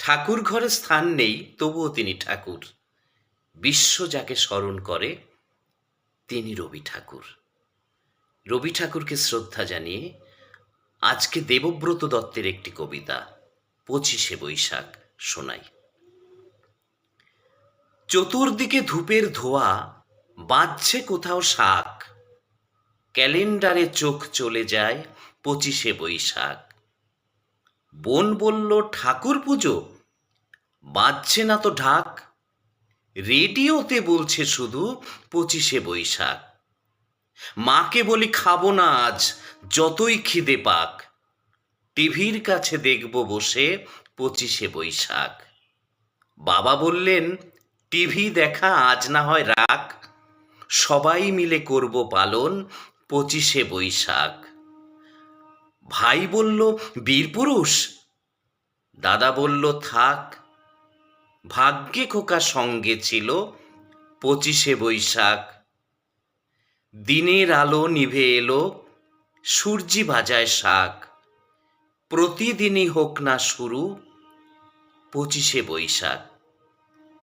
ঠাকুর ঘরে স্থান নেই, তবুও তিনি ঠাকুর। বিশ্ব যাকে স্মরণ করে তিনি রবি ঠাকুর। রবি ঠাকুরকে শ্রদ্ধা জানিয়ে আজকে দেবব্রত দত্তের একটি কবিতা ২৫শে বৈশাখ শোনাই। চতুর্দিকে ধূপের ধোঁয়া, বাজছে কোথাও শাক, ক্যালেন্ডারে চোখ চলে যায় ২৫শে বৈশাখ। বোন বলল ঠাকুর পুজো, বাজছে না তো ঢাক, রেডিওতে বলছে শুধু ২৫শে বৈশাখ। মাকে বলি খাবো না আজ, যতই খিদে পাক, টিভির কাছে দেখব বসে ২৫শে বৈশাখ। বাবা বললেন টিভি দেখা আজ না হয় রাখ, সবাই মিলে করব পালন ২৫শে বৈশাখ। ভাই বলল বীরপুরুষ, দাদা বলল থাক, ভাগ্যে খোকা সঙ্গে ছিল ২৫শে বৈশাখ। দিনের আলো নিভে এলো, সূর্যি বাজায় শাক, প্রতিদিনই হোক না শুরু ২৫শে বৈশাখ।